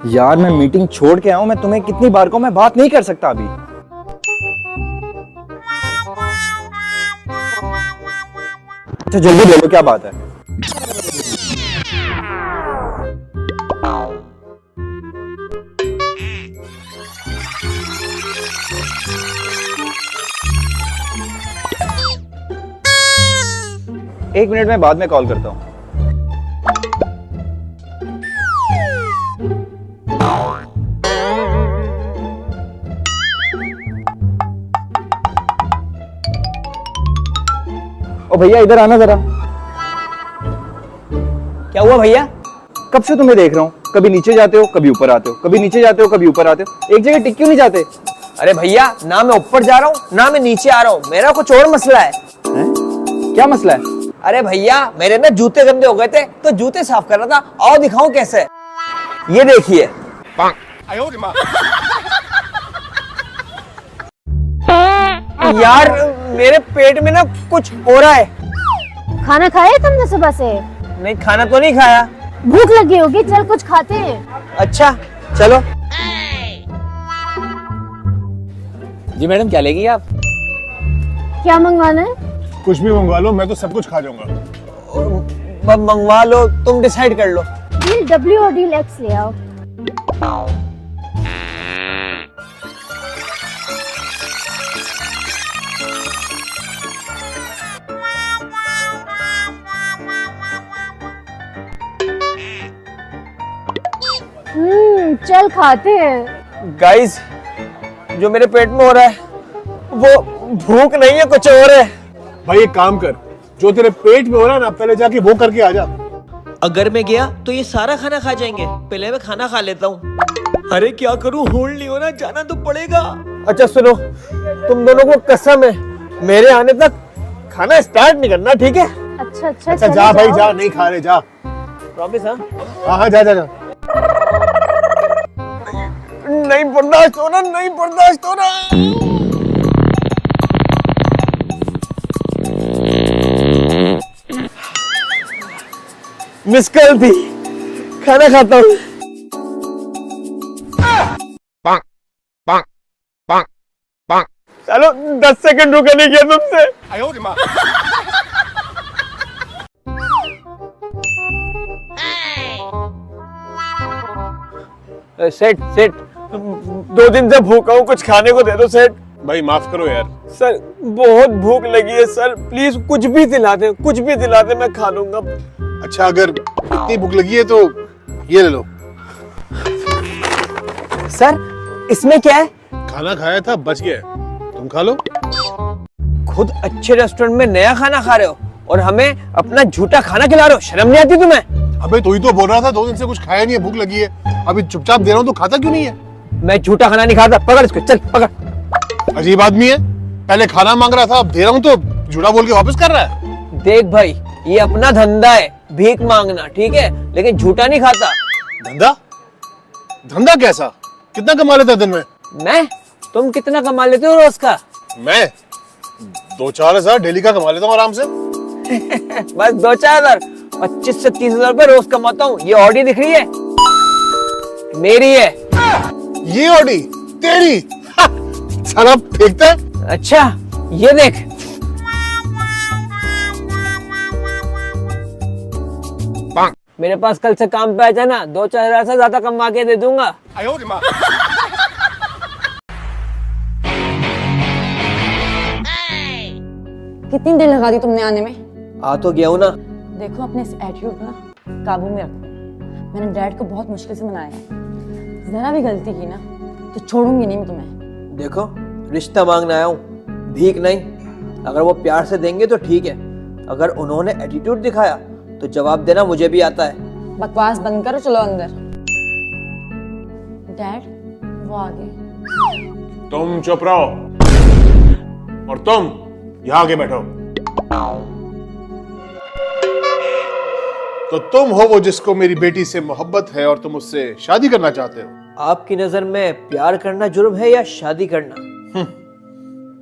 यार मैं मीटिंग छोड़ के आया हूं, मैं तुम्हें कितनी बार कहूं, मैं बात नहीं कर सकता अभी। अच्छा जल्दी बोलो क्या बात है। एक मिनट में बाद में कॉल करता हूं। ओ भैया इधर आना जरा। क्या हुआ भैया? कब से तुम्हें देख रहा हूँ, कभी नीचे जाते हो कभी ऊपर आते हो, कभी नीचे जाते हो कभी ऊपर आते हो, एक जगह टिक क्यों नहीं जाते? अरे भैया, ना मैं ऊपर जा रहा हूँ ना मैं नीचे आ रहा हूँ, मेरा कुछ और मसला है। क्या मसला है? अरे भैया, मेरे ना जूते गंदे हो गए थे तो जूते साफ कर रहा था। आओ दिखाऊं कैसे। ये देखिए। यार मेरे पेट में ना कुछ हो रहा है। खाना खाया तुमने सुबह से? नहीं, खाना तो नहीं खाया। भूख लगी होगी, चल कुछ खाते हैं। अच्छा चलो। जी मैडम, क्या लेंगी आप? क्या मंगवाना है? कुछ भी मंगवा लो, मैं तो सब कुछ खा जाऊंगा। मंगवा लो, तुम डिसाइड कर लो। डील डब्ल्यू और डील एक्स ले आओ। चल खाते हैं। गाइस, जो मेरे पेट में हो रहा है वो भूख नहीं है, कुछ और है। भाई एक काम कर, जो तेरे पेट में हो रहा है ना, पहले जाके वो करके आ जा। अगर मैं गया तो ये सारा खाना खा जाएंगे, पहले मैं खाना खा लेता हूँ। अरे क्या करूँ, होल्ड नहीं हो रहा, जाना तो पड़ेगा। अच्छा सुनो, तुम दोनों को कसम है मेरे आने तक खाना स्टार्ट नहीं करना, ठीक है? अच्छा अच्छा अच्छा जा भाई जा, नहीं खा रहे, जा। प्रॉमिस? हाँ हाँ जा जा जा। नहीं बर्दाश्त हो रहा, नहीं बर्दाश्त हो रहा। मिस कॉल थी, खाना खाता हूँ। चलो 10 सेकंड रुका नहीं किया तुमसे। सेठ सेठ, 2 दिन से भूखा हूँ, कुछ खाने को दे दो सेठ। भाई माफ करो यार। सर बहुत भूख लगी है सर, प्लीज कुछ भी दिला दे, कुछ भी दिला दे, मैं खा लूंगा। अच्छा अगर इतनी भूख लगी है तो ये ले लो। सर इसमें क्या है? खाना खाया था, बच गया है, तुम खा लो। खुद अच्छे रेस्टोरेंट में नया खाना खा रहे हो और हमें अपना झूठा खाना खिला रहे हो, शर्म नहीं आती तुम्हें? अबे तू ही तो बोल रहा था 2 दिन से कुछ खाया नहीं है, भूख लगी है, अभी चुपचाप दे रहा हूँ तो खाता क्यों नहीं है? मैं झूठा खाना नहीं खाता, पकड़ इसको, चल पकड़। अजीब आदमी है, पहले खाना मांग रहा था, अब दे रहा हूँ तो झूठा बोल के वापस कर रहा है। देख भाई, ये अपना धंधा है, भीख मांगना, ठीक है, लेकिन झूठा नहीं खाता। धंधा? धंधा कैसा? कितना कमा लेता है दिन में? मैं? तुम कितना कमा लेते हो रोज का? मैं 2-4 हजार डेली का कमा लेता हूँ आराम से। बस 2-4 हजार? 25 से 30 हजार रुपए रोज कमाता हूँ। ये ऑडी दिख रही है, मेरी है। ये ऑडी तेरी? साला फेंकता है। अच्छा ये देख। मेरे पास कल से काम पे आ जाना, 2-4 हजार से ज्यादा कमा के दे दूंगा। कितनी देर लगा दी तुमने आने में? आ तो गया हूँ ना। देखो अपने इस एटीट्यूड ना काबू में रखो। मैंने डैड को बहुत मुश्किल से मनाया है, जरा भी गलती की ना तो छोड़ूंगी नहीं मैं तुम्हें। देखो रिश्ता मांगने आया हूँ, भीख नहीं। अगर वो प्यार से देंगे तो ठीक है, अगर उन्होंने एटीट्यूड दिखाया तो जवाब देना मुझे भी आता है। बकवास बंद करो, चलो अंदर। डैड वो आ गए। तुम चुप रहो और तुम यहाँ आके बैठो। तो तुम हो वो जिसको मेरी बेटी से मोहब्बत है और तुम उससे शादी करना चाहते हो। आपकी नजर में प्यार करना जुर्म है या शादी करना?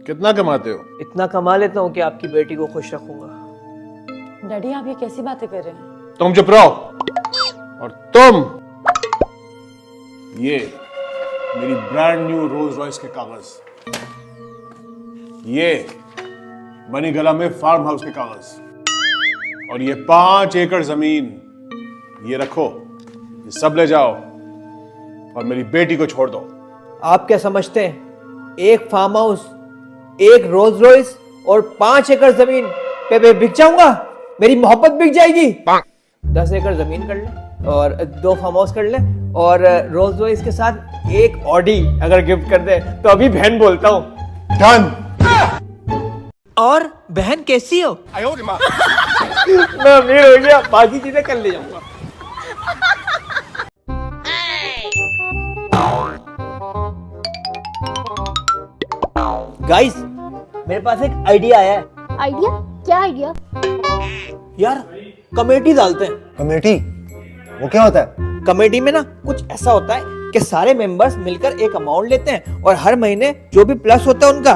कितना कमाते हो? इतना कमा लेता हूँ कि आपकी बेटी को खुश रखूंगा। डैडी आप ये कैसी बातें कर रहे हैं? तुम चुप रहो और तुम ये मेरी ब्रांड न्यू रोल्स रॉयस के कागज, ये मणिगला में फार्म हाउस के कागज, और ये 5 एकड़ जमीन, ये रखो, ये सब ले जाओ और मेरी बेटी को छोड़ दो। आप क्या समझते हैं, एक फार्म हाउस, एक रोल्स रॉयस और 5 एकड़ जमीन पे बिक जाऊंगा? मेरी मोहब्बत बिक जाएगी। 10 एकड़ जमीन कर ले और 2 फार्म हाउस कर ले और रोल्स रॉयस के साथ एक ऑडी अगर गिफ्ट कर दे तो अभी बहन बोलता हूँ। डन। और बहन कैसी हो? मैं अमीर हो गया, बाकी चीजें कर ले जाऊंगा। गाइस, मेरे पास एक आइडिया है। आइडिया? क्या आइडिया? यार कमेटी डालते हैं। कमेटी? वो क्या होता है? कमेटी में ना कुछ ऐसा होता है कि सारे मेंबर्स मिलकर एक अमाउंट लेते हैं और हर महीने जो भी प्लस होता है उनका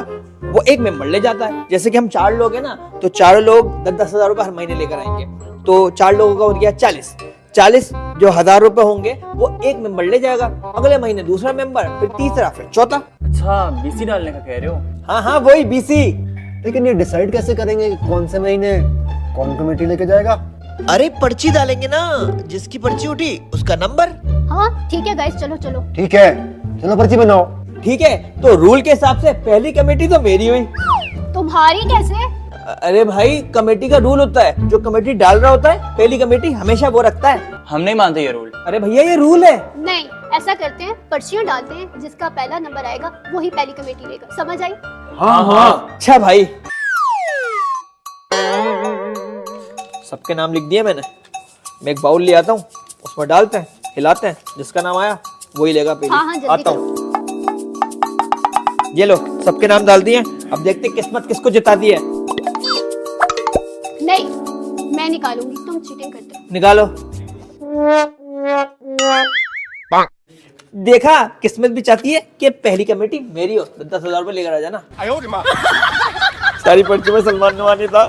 वो एक मेंबर ले जाता है। जैसे कि हम 4 लोग हैं ना, तो चारों लोग 10-10 हजार रुपए हर महीने लेकर आएंगे, तो 4 लोगों का हो गया 40 जो 1000 रुपए होंगे वो एक मेंबर ले जाएगा, अगले महीने दूसरा मेंबर, फिर तीसरा, फिर चौथा। अच्छा, बीसी डालने का कह रहे हो? हाँ वही बीसी। लेकिन ये डिसाइड कैसे करेंगे कि कौन से महीने कौन कमेटी लेके जाएगा? अरे पर्ची डालेंगे ना, जिसकी पर्ची उठी उसका नंबर। हाँ ठीक है गाइस, चलो चलो। ठीक है, चलो पर्ची बनाओ। ठीक है, तो रूल के हिसाब से पहली कमेटी तो मेरी हुई। तुम्हारी कैसे? अरे भाई, कमेटी का रूल होता है, जो कमेटी डाल रहा होता है पहली कमेटी हमेशा वो रखता है। हम नहीं मानते ये रूल। अरे भैया ये रूल है। नहीं, ऐसा करते हैं, पर्चियां डालते हैं, जिसका पहला नंबर आएगा वही पहली कमेटी लेगा। समझ आई? हाँ अच्छा भाई, सबके नाम लिख दिए मैंने। मैं एक बाउल ले आता हूँ, उसमें डालते हैं, हिलाते हैं, जिसका नाम आया वही लेगा पहले। हाँ जल्दी आता करो। हूँ। ये लो, सबके नाम डाल दिए। अब देखते हैं किस्मत किसको जिताती है। नहीं, मैं निकालूंगी, तुम चीटिंग करते हो। निकालो। देखा, किस्मत भी चाहती है कि पहली कमेटी मेरी हो। 10,000 रुपए लेकर आ जाना। सारी पर्ची में सलमान नवानी था।